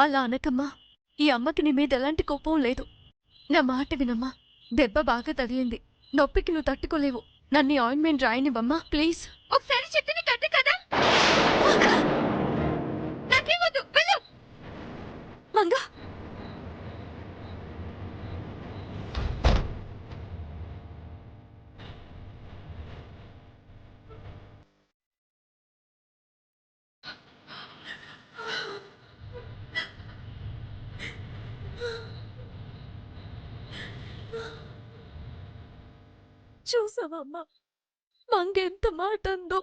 అలా అనకమ్మా. ఈ అమ్మకి నీ మీద ఎలాంటి కోపం లేదు. నా మాట వినమ్మా. దెబ్బ బాగా తగిలింది. నొప్పికి నువ్వు తట్టుకోలేవు. నన్ను ఆయింట్మెంట్ రాయనివ్వమ్మా ప్లీజ్. ఒకసారి చెప్తే కట్టు కదా. నాకేమొద్దు, వెళ్ళు. మంగా చూసావమ్మా మంగ ఎంత మాట అందో.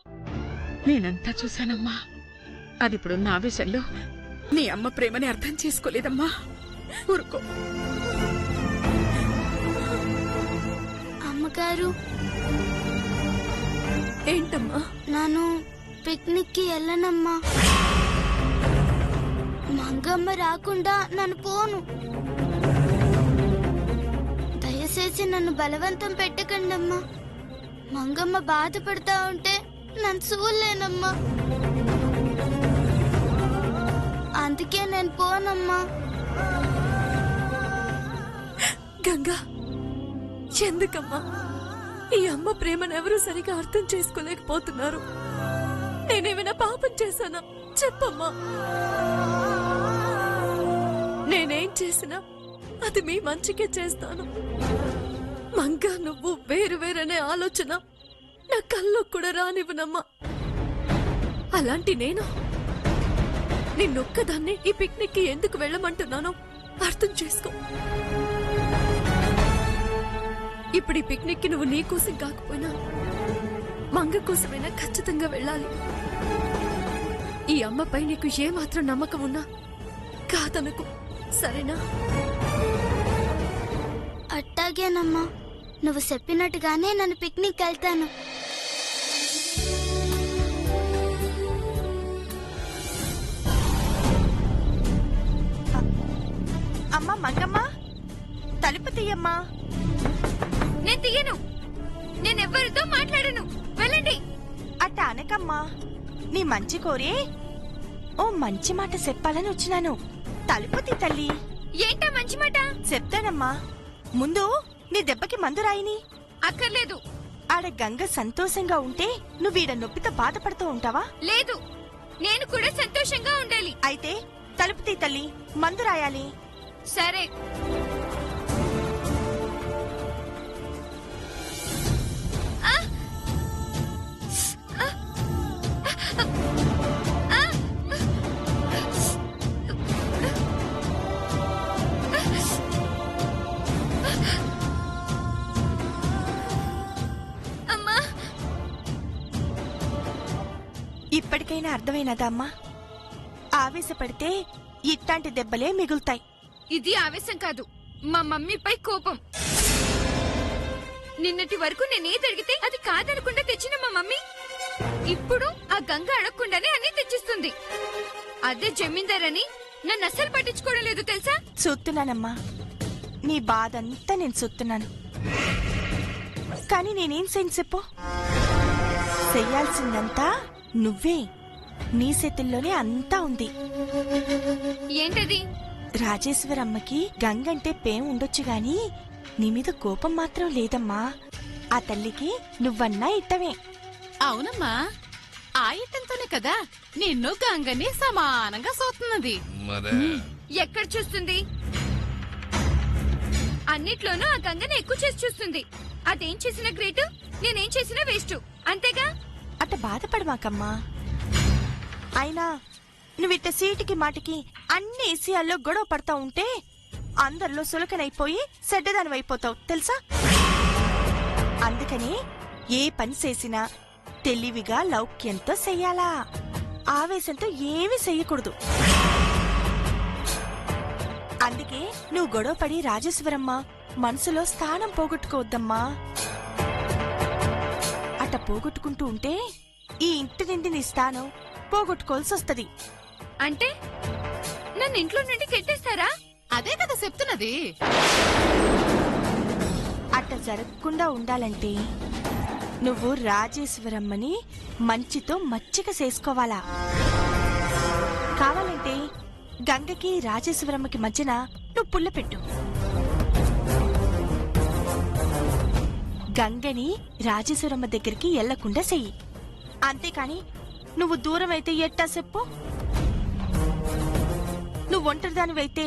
నేనంతా చూశానమ్మా. అదిప్పుడున్న ఆవేశంలో నీ అమ్మ ప్రేమని అర్థం చేసుకోలేదమ్మా. ఊరుకో. అమ్మగారు, ఏంటమ్మా? ನಾನು పిక్నిక్కి వెళ్ళనమ్మా. మంగమ్మ రాకుండా నన్ను పోను. దయచేసి నన్ను బలవంతం పెట్టకండమ్మా. మంగమ్మ బాధపడతా ఉంటే నన్ను చూడలేనమ్మా. అందుకే నేను పోనమ్మా. గంగా, ఎందుకమ్మా ఈ అమ్మ ప్రేమను ఎవరూ సరిగా అర్థం చేసుకోలేకపోతున్నారు? నేనేమైనా పాపం చేశానా చెప్పమ్మా. నేనేం చేసినా అది మీ మంచికే చేస్తాను. మంగా నువ్వు వేరు వేరనే ఆలోచన నా కల్లో కూడా రానివ్వనమ్మా. అలాంటి నేను నిన్నొక్కదాన్ని ఈ పిక్నిక్ కి ఎందుకు వెళ్ళమంటున్నానో అర్థం చేసుకో. ఇప్పుడు ఈ పిక్నిక్ కి నువ్వు నీ కోసం కాకపోయినా మంగ కోసమైనా ఖచ్చితంగా వెళ్ళాలి. ఈ అమ్మపై నీకు ఏమాత్రం నమ్మకం ఉన్నా కాదనుకు, సరేనా? అట్టాగేనమ్మా. నువ్వు చెప్పినట్టుగానే నన్ను పిక్నిక్ వెళ్తాను. అమ్మా మంగమ్మ, తలుపు తీయమ్మా. నేను తీయను. నేనెవ్వరితో మాట్లాడను. వెళ్ళండి. అట్ట అనకమ్మా. నీ మంచి కోరి ఓ మంచి మాట చెప్పాలని వచ్చినాను. తలుపు తీ తల్లి. ఏంటా మంచి మాట? చెప్తానమ్మా. ముందు నీ దెబ్బకి మందు రాయిని. అక్కర్లేదు. ఆడ గంగ సంతోషంగా ఉంటే నువ్వీడ నొప్పితో బాధపడుతూ ఉంటావా? లేదు, నేను కూడా సంతోషంగా ఉండాలి. అయితే తలుపు తీ తల్లి, మందు రాయాలి. సరే. ఇప్పటికైనా అర్థమైనదా అమ్మా? ఆవేశపడితే ఇట్లాంటి దెబ్బలే మిగులుతాయి. ఇది ఆవేశం కాదు, మా మమ్మీపై కోపం. నిన్నటి వరకు నేనేది అడిగితే అది కాదనకుండా తెచ్చిన మా మమ్మీ ఇప్పుడు ఆ గంగ అడగకుండానే అన్ని తెచ్చిస్తుంది. అదే జమీందార్ అని నన్ను అస్సలు పట్టించుకోవడం లేదు తెలుసా? చూస్తున్నానమ్మా, నీ బాధంతా నేను చూస్తున్నాను. కానీ నేనేం చేయను చెప్పు. చెయ్యాల్సిందంతా నువ్వే. నీ చేతుల్లోనే అంతా ఉంది. ఏంటది? రాజేశ్వరమ్మకి గంగంటే పేం ఉండొచ్చు గాని నీ మీద కోపం మాత్రం లేదమ్మా. ఆ తల్లికి నువ్వన్నా ఇట్టమే. అవునమ్మా, ఆ ఇట్టంతోనే కదా నిన్ను గంగని సమానంగా చూస్తున్నది. ఎక్కడ చూస్తుంది? అన్నిట్లోనూ ఆ గంగని ఎక్కువ చేసి చూస్తుంది. అదేం చేసినా గ్రేట్, నేనేం చేసినా వేస్ట్. అంతేగా? అట్ట బాధపడమాకమ్మా. అయినా నువ్విట్ట సీటికి మాటికి అన్ని విషయాల్లో గొడవ పడతా ఉంటే అందరిలో సులకనైపోయి చెడ్డదానివైపోతావు తెలుసా? అందుకని ఏ పని చేసినా తెలివిగా లౌక్యంతో చెయ్యాలా. ఆవేశంతో ఏమీ చెయ్యకూడదు. అందుకే నువ్వు గొడవపడి రాజేశ్వరమ్మ మనసులో స్థానం పోగొట్టుకోవద్దమ్మా. అట్ట పోగొట్టుకుంటూ ఉంటే ఈ ఇంటి నుండి నీ స్థానం పోగొట్టుకోవాల్సి వస్తది. అంటే నన్ను ఇంట్లో నుండి కెట్టేస్తారా? అదే కదా చెప్తున్నది. అట్ట జరగకుండా ఉండాలంటే నువ్వు రాజేశ్వరమ్మని మంచితో మచ్చిక చేసుకోవాలా. కావాలంటే గంగకి రాజేశ్వరమ్మకి మధ్యన నువ్వు పుల్ల పెట్టు. గంగని రాజేశ్వరమ్మ దగ్గరికి వెళ్లకుండా చెయ్యి. అంతేకాని నువ్వు దూరం అయితే ఎట్టా చెప్పు? నువ్వు ఒంటరిదానివైతే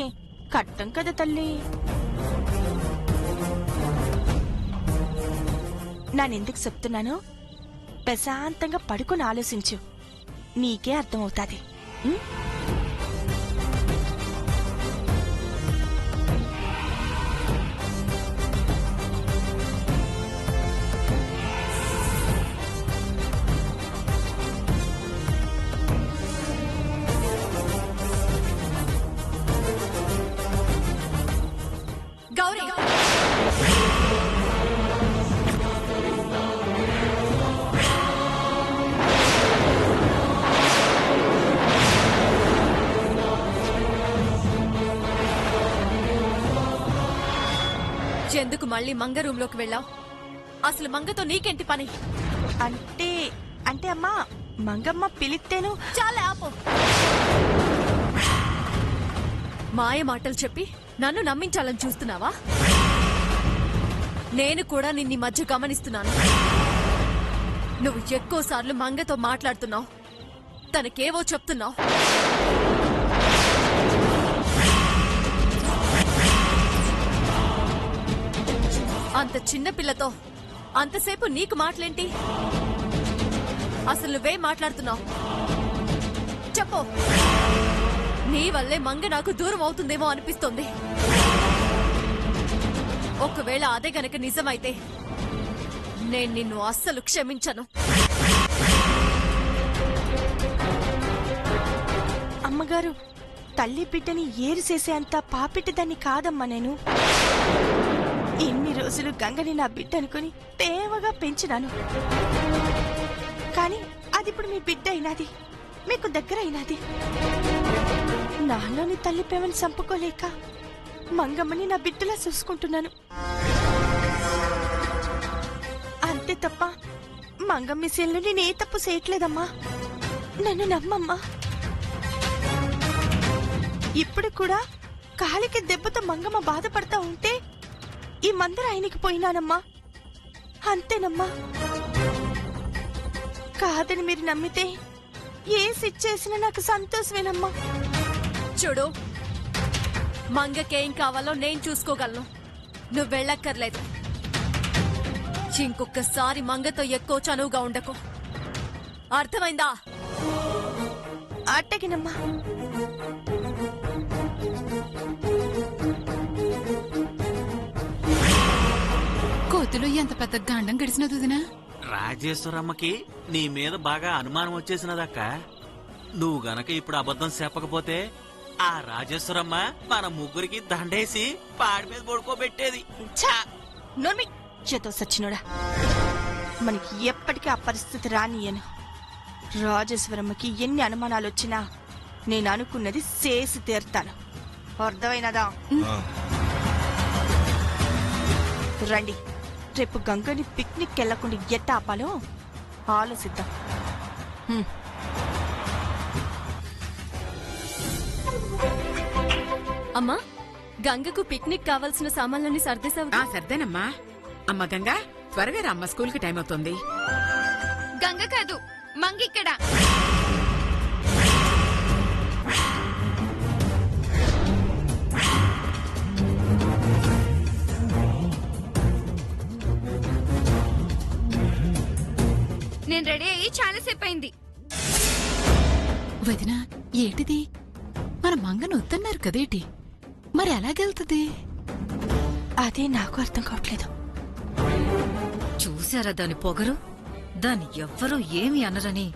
కట్టం కదా తల్లి. నానెందుకు చెప్తున్నాను? ప్రశాంతంగా పడుకొని ఆలోచించు, నీకే అర్థమవుతాది. ఉం? గౌరీ, ఎందుకు మళ్ళీ మంగ రూమ్ లోకి వెళ్ళావు? అసలు మంగతో నీకేంటి పని? అంటే అంటే అమ్మా, మంగమ్మ పిలిస్తేను. చాలా ఆపు. మాయ మాటలు చెప్పి నన్ను నమ్మించాలని చూస్తున్నావా? నేను కూడా నిన్ని మధ్య గమనిస్తున్నాను. నువ్వు ఎక్కువసార్లు మంగతో మాట్లాడుతున్నావు, తనకేవో చెప్తున్నావు. అంత చిన్న పిల్లతో అంతసేపు నీకు మాటలేంటి? అసలు నువ్వేం మాట్లాడుతున్నావు చెప్పు. నీ వల్లే మంగ నాకు దూరం అవుతుందేమో అనిపిస్తోంది. ఒకవేళ అదే గనక నిజమైతే నేను నిన్ను అస్సలు క్షమించను. అమ్మగారు, తల్లి బిడ్డని ఏరు చేసే అంత పాపిటిదాన్ని కాదమ్మా నేను. ఇన్ని రోజులు గంగని నా బిడ్డ అనుకుని తేవగా పెంచినాను. కానీ అది ఇప్పుడు మీ బిడ్డ అయినది, మీకు దగ్గర అయినది. నాలోని తల్లి ప్రేమని చంపుకోలేక మంగమ్మని నా బిడ్డలా చూసుకుంటున్నాను. అంతే తప్ప మంగమ్మ విషయంలో నేనే తప్పు చేయట్లేదమ్మా. నన్ను నమ్మమ్మా. ఇప్పుడు కూడా కాలికి దెబ్బతో మంగమ్మ బాధపడతా ఉంటే ఈ మందర ఆయనకి పోయినానమ్మా. అంతేనమ్మా. కాదని మీరు నమ్మితే ఏ సిచ్చేసినా నాకు సంతోషమేనమ్మా. చూడు, మంగకేం కావాలో నేను చూసుకోగలను, నువ్వు వెళ్ళక్కర్లేదు. ఇంకొకసారి మంగతో ఎక్కువ చనువుగా ఉండకు, అర్థమైందా? అట్టగినమ్మా. కోతులు ఎంత పెద్ద గాండం గడిచినది వదినా. రాజేశ్వరమ్మకి నీ మీద బాగా అనుమానం వచ్చేసినదక్క. నువ్వు గనక ఇప్పుడు అబద్ధం చెప్పకపోతే ఆ రాజేశ్వరమ్మ మన ముగ్గురికి దండేసి పాడి మీద పడుకోబెట్టేది. నోర్మి చేతో సచ్చినోడా. మనకి ఎప్పటికీ ఆ పరిస్థితి రానియను. రాజేశ్వరమ్మకి ఎన్ని అనుమానాలు వచ్చినా నేను అనుకున్నది చేసి తీరుతాను. అర్థమైనదా? రండి, రేపు గంగని పిక్నిక్ వెళ్లకుండా ఎట్ట ఆపాలో ఆలోచిద్దాం. అమ్మా, గంగకు పిక్నిక్ కావాల్సిన సామాన్లన్నీ సర్దేశావు? సర్దేనమ్మా. అమ్మ గంగా, త్వరగా రా అమ్మ, స్కూల్ కి టైం అవుతుంది. గంగ కాదు, మంగిక్కడ. నేను రెడీ అయ్యి చాలాసేపు అయింది. వదినా, ఏంటిది? మన మంగను వద్దన్నారు కదేటి, మరి ఎలాగెళ్తుంది? అదే నాకు అర్థం కావట్లేదు. చూశారా దాని పొగరు? దాన్ని ఎవ్వరూ ఏమి అనరని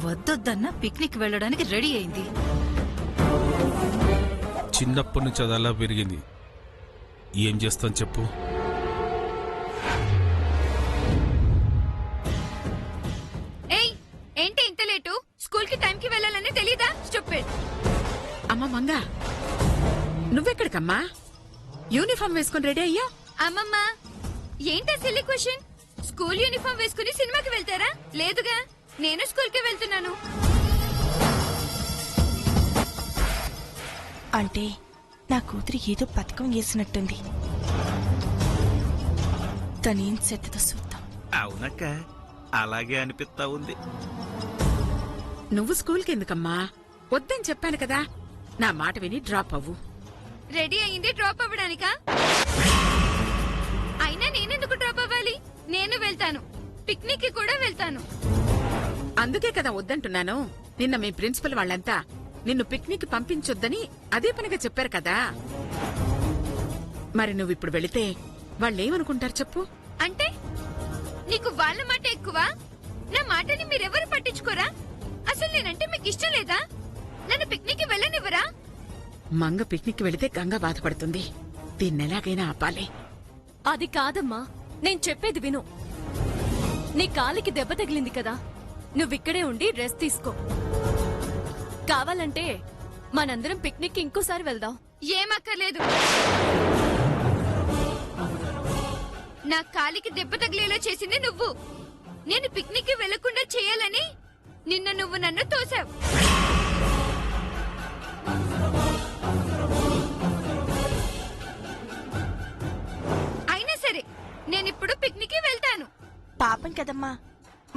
వద్దొద్దన్న పిక్నిక్ వెళ్ళడానికి రెడీ అయింది. చిన్నప్పటి నుంచి అది అలా పెరిగింది. ఏం చేస్తాం చెప్పు? ఏయ్, ఏంటి ఇంత లేటు? స్కూల్ కి టైం కి వెళ్ళాలని తెలీదా? స్టూపిడ్. అమ్మ మంగ, నువ్వెక్కడికమ్మా? యూనిఫామ్ వేసుకుని రెడీ అయ్యా? అమ్మమ్మ, ఏంటా సిల్లీ క్వశ్చన్? స్కూల్ యూనిఫామ్ వేసుకుని సినిమాకి వెళ్తారా? లేదుగా, నేను స్కూల్ కి వెళ్తున్నాను. అంటే నా కూతురి ఏదో పథకం వేసినట్టుంది. తనేం సెత్తదో చూద్దాం. అవునక్క, అలాగే అనిపిస్తా ఉంది. నువ్వు స్కూల్కి ఎందుకమ్మా? వద్దని చెప్పాను కదా. నా మాట విని డ్రాప్ అవ్వు. రెడీ అయింది డ్రాప్ అవ్వడానికా? అయినా నేనెందుకు డ్రాప్ అవ్వాలి? నేను వెళ్తాను, పిక్నిక్ కి కూడా వెళ్తాను. అందుకే కదా వద్దంటున్నాను. నిన్న మీ ప్రిన్సిపల్ వాళ్ళంతా నిన్ను పిక్నిక్ పంపించొద్దని అదే పనిగా చెప్పారు కదా. మరి నువ్విప్పుడు వెళితే వాళ్ళేమనుకుంటారు చెప్పు? అంటే నీకు వాళ్ళ మాట ఎక్కువ, నా మాటని మీరెవరు పట్టించుకోరా? అసలు నేనంటే మీకు ఇష్టం లేదా? నన్ను పిక్నిక్ కి వెళ్ళనివ్వరా? మంగ పిక్నిక్ వెళితే గంగ బాధపడుతుంది. దీన్నెలాగైనా ఆపాలి. అది కాదమ్మా, నేను చెప్పేది విను. నీ కాలికి దెబ్బ తగిలింది కదా, నువ్విక్కడే ఉండి రెస్ట్ తీసుకో. కావాలంటే మనందరం పిక్నిక్ కి ఇంకోసారి వెళ్దాం. ఏమక్కర్లేదు. నా కాలికి దెబ్బ తగిలేలా చేసింది నువ్వు. నేను పిక్నిక్ కి వెళ్లకుండా చేయాలని నిన్న నువ్వు నన్ను తోసావు. అయినా సరే నేనిప్పుడు పిక్నిక్ కి వెళ్తాను. పాపం కదమ్మా,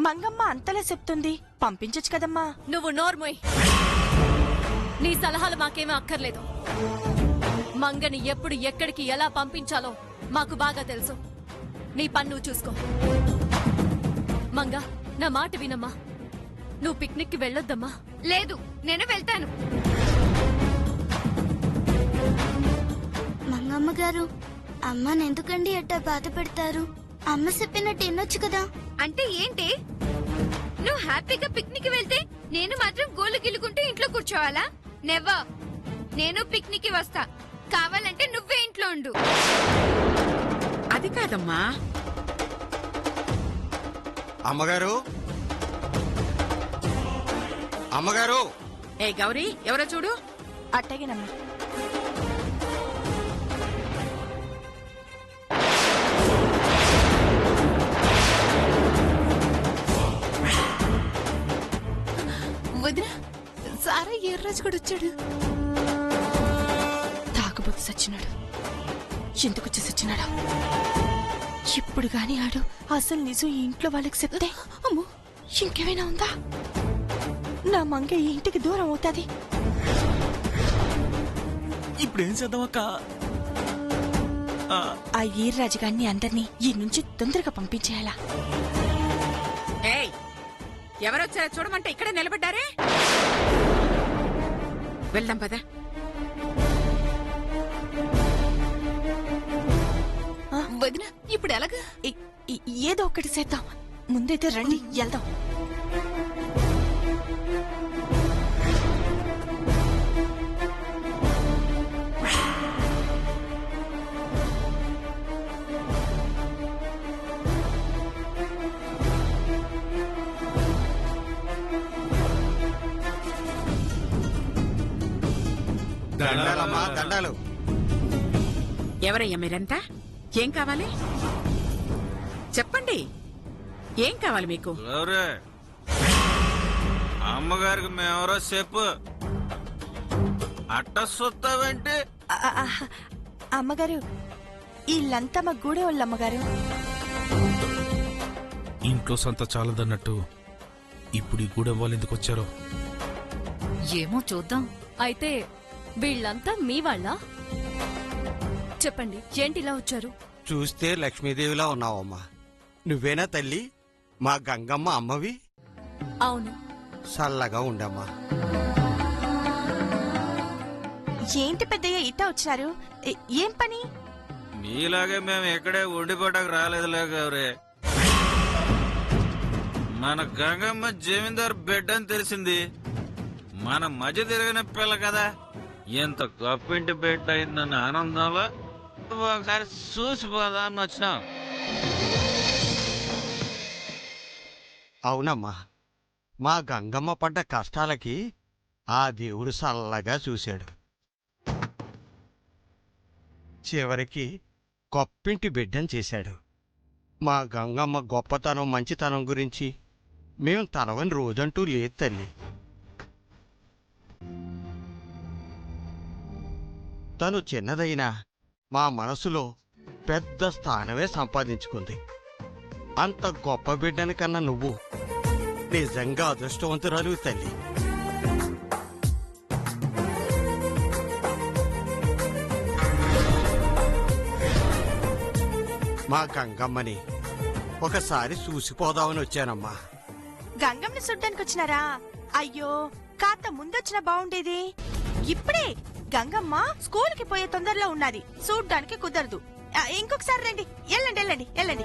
మంగమ్మ అంతలా చెప్తుంది, పంపించొచ్చు కదమ్మా. నువ్వు నోర్మోయ్. నీ సలహాలు మాకేమీ అక్కర్లేదు. మంగని ఎప్పుడు ఎక్కడికి ఎలా పంపించాలో మాకు బాగా తెలుసు. నీ పన్ను చూసుకో. మంగ, నా మాట వినమ్మా. నువ్వు పిక్నిక్ కి వెళ్ళొద్దమ్మా. లేదు, నేను వెళ్తాను. మంగమ్మ గారు, అమ్మని ఎందుకండి ఎట్టా బాధ పెడతారు? అమ్మ చెప్పినట్టు వినొచ్చు కదా. అంటే ఏంటి? నువ్వు హ్యాపీగా పిక్నిక్ కి వెళ్తే నేను మాత్రం గోళ్ళు గిల్లుకుంటూ ఇంట్లో కూర్చోవాలా? నెవర్. నేను పిక్నిక్ కి వస్తా. కావాలంటే నువ్వే ఇంట్లో ఉండు. అది కాదమ్మా. అమ్మగారు, అమ్మగారు. ఏ గౌరీ, ఎవరో చూడు. అట్టగేనమ్మా. వదిన, సారా ఏ రోజు కూడా వచ్చాడు. తాగబోతు సచ్చినాడు. ఎందుకు వచ్చి సచ్చినాడా? ఇప్పుడు గాని ఆడు అసలు నిజం ఈ ఇంట్లో వాళ్ళకి చెప్తే అమ్మో, ఇంకేమైనా ఉందా? నా మంగ ఈ ఇంటికి దూరం అవుతాది. ఇప్పుడేం చేద్దాం అక్క? ఆ ఈర్రాజు గారిని అందరినీ ఈ నుంచి తొందరగా పంపించేయాలా? ఏయ్, ఎవరొచ్చారో చూడమంటే ఇక్కడే నిలబడ్డారే. వెళ్దాం పద. వదిన, ఇప్పుడు ఎలాగా? ఏదో ఒకటి చేద్దాం. ముందైతే రండి, వెళ్దాం. దండాలమ్మా, దండాలు. ఎవరయ్యా మీరంతా? ఏం కావాలి చెప్పండి. ఏం కావాలి మీకు? అమ్మగారికి మేమెవరో చెప్పు. అట్ట సొత్తావంటే అమ్మగారు, వీళ్ళంతా మా గూడే వాళ్ళు. అమ్మగారు, ఇంట్లో సంత చాలదన్నట్టు ఇప్పుడు ఈ గూడెం వాళ్ళు ఎందుకు వచ్చారో ఏమో చూద్దాం. అయితే వీళ్ళంతా మీ వాళ్ళ? చెప్పండి, ఏంటి ఇలా వచ్చారు? చూస్తే లక్ష్మీదేవిలా ఉన్నావమ్మా. నువ్వేనా తల్లి మా గంగమ్మ అమ్మవి? అవును. చల్లగా ఉండమ్మా. ఏంటి పెద్దయ్య ఇట్టా వచ్చినారు? ఏం పని? నీలాగే మేము ఎక్కడే ఉండిపోటానికి రాలేదులే గౌరీ. మన గంగమ్మ జమీందార్ బిడ్డ అని తెలిసింది. మన మధ్య తిరిగిన పిల్ల కదా, ఎంత గొప్పింటి బిడ్డ అయిందన్న ఆనందంలో ఒకసారి చూసిపోదా అని వచ్చినాం. అవునమ్మా, మా గంగమ్మ పడ్డ కష్టాలకి ఆ దేవుడు చల్లగా చూశాడు. చివరికి గొప్పింటి బిడ్డని చేశాడు. మా గంగమ్మ గొప్పతనం మంచితనం గురించి మేం తనవని రోజంటూ లేదు తల్లి. తను చిన్నదైనా మా మనసులో పెద్ద స్థానమే సంపాదించుకుంది. అంత గొప్ప బిడ్డని కన్నా నువ్వు నిజంగా అదృష్టవంతురాలు తల్లి. మా గంగమ్మని ఒకసారి చూసిపోదామని వచ్చానమ్మా. గంగమ్మని చూడ్డానికి వచ్చినారా? అయ్యో, కాస్త ముందొచ్చిన బాగుండేది. ఇప్పుడే గంగమ్మ స్కూల్కి పోయే తొందరలో ఉన్నది, చూడ్డానికి కుదరదు. ఇంకొకసారి రండి. వెళ్ళండి వెళ్ళండి వెళ్ళండి.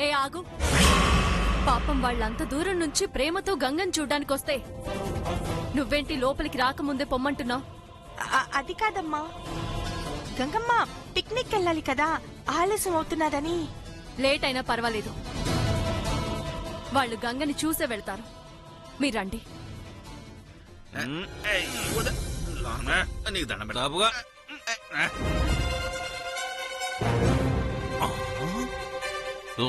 ఏ ఆగు. పాపం వాళ్ళంత దూరం నుంచి ప్రేమతో గంగని చూడ్డానికొస్తే నువ్వేంటి లోపలికి రాకముందే పొమ్మంటున్నావు? అది కాదమ్మా, గంగమ్మ పిక్నిక్ వెళ్ళాలి కదా, ఆలస్యం అవుతున్నదని. లేట్ అయినా పర్వాలేదు, వాళ్ళు గంగని చూసే వెళ్తారు. మీరండి. నీకు దండం పెడతావుగా.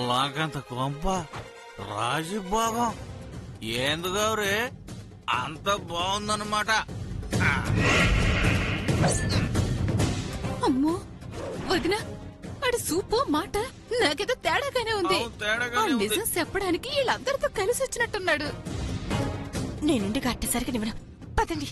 లాగంత కొంప రాజభోగం ఎందుకవరే అంత బాగుందన్నమాట. అమ్మో వదిన, వాడి సూపు మాట నాకేదో తేడాగానే ఉంది. ఆ నిజం చెప్పడానికి వీళ్ళందరితో కలిసి వచ్చినట్టున్నాడు. నేనుండి గట్టసరికి నివ్వను. పదండి.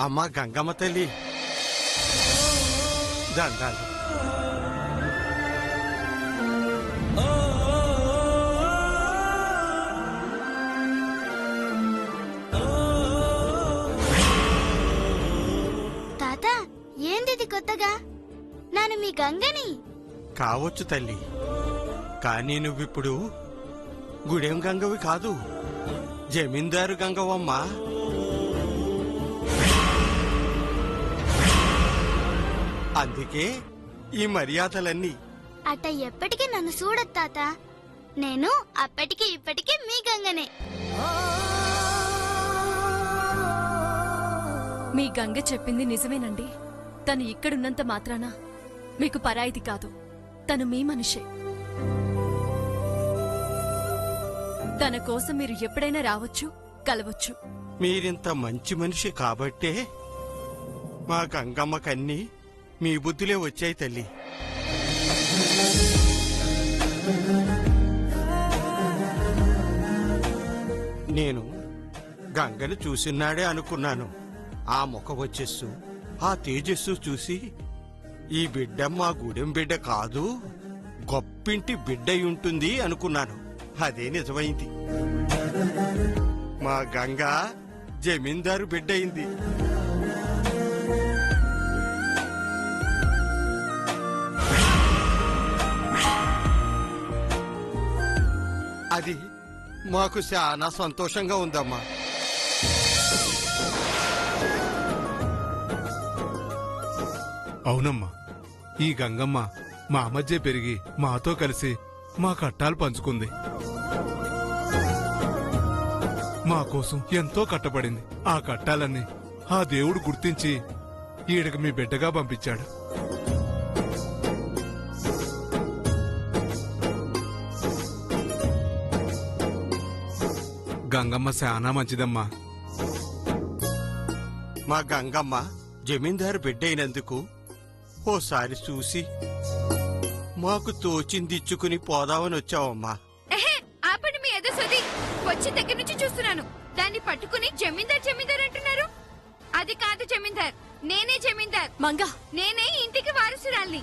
అమ్మా గంగమ్మ తల్లి, దండాలు. తాత, ఏందిది కొత్తగా? నాను మీ గంగని. కావచ్చు తల్లి, కానీ నువ్విప్పుడు గుడెం గంగవి కాదు, జమీందారు గంగవమ్మా. అందుకే ఈ మర్యాదలన్నీ. అట్ట ఎప్పటికీ నన్ను చూడదు తాత. నేను అప్పటికి ఇప్పటికీ మీ గంగనే. మీ గంగ చెప్పింది నిజమేనండి. తను ఇక్కడున్నంత మాత్రాన మీకు పరాయిది కాదు. తను మీ మనిషే. తన కోసం మీరు ఎప్పుడైనా రావచ్చు, కలవచ్చు. మీరింత మంచి మనిషి కాబట్టే మా గంగమ్మకన్నీ మీ బుద్ధిలే వచ్చాయి తల్లి. నేను గంగని చూసినాడే అనుకున్నాను. ఆ ముఖ వచ్చేస్సు, ఆ తేజస్సు చూసి ఈ బిడ్డ మా గూడెం బిడ్డ కాదు, గొప్పింటి బిడ్డై ఉంటుంది అనుకున్నాను. అదే నిజమైంది. మా గంగ జమీందారు బిడ్డయింది. అది మాకు చాలా సంతోషంగా ఉందమ్మా. అవునమ్మా, ఈ గంగమ్మ మా మధ్య పెరిగి మాతో కలిసి మా కట్టాలు పంచుకుంది. మా కోసం ఎంతో కట్టబడింది. ఆ కట్టాలన్నీ ఆ దేవుడు గుర్తించి ఈడకి మీ బిడ్డగా పంపించాడు. గంగమ్మ చాలా మంచిదమ్మా. మా గంగమ్మ జమీందారు బిడ్డైనందుకు ఓసారి చూసి మాకు తోచిందిచ్చుకుని పోదామని వచ్చావమ్మా. ఆపండి మీ ఏదో సది. వచ్చిన దగ్గర నుంచి చూస్తున్నాను. దాన్ని పట్టుకుని జమీందార్ జమీందార్ అంటున్నారు. అది కాదు జమీందార్, నేనే జమీందార్. మంగా, నేనే ఇంటికి వారసురాల్ని.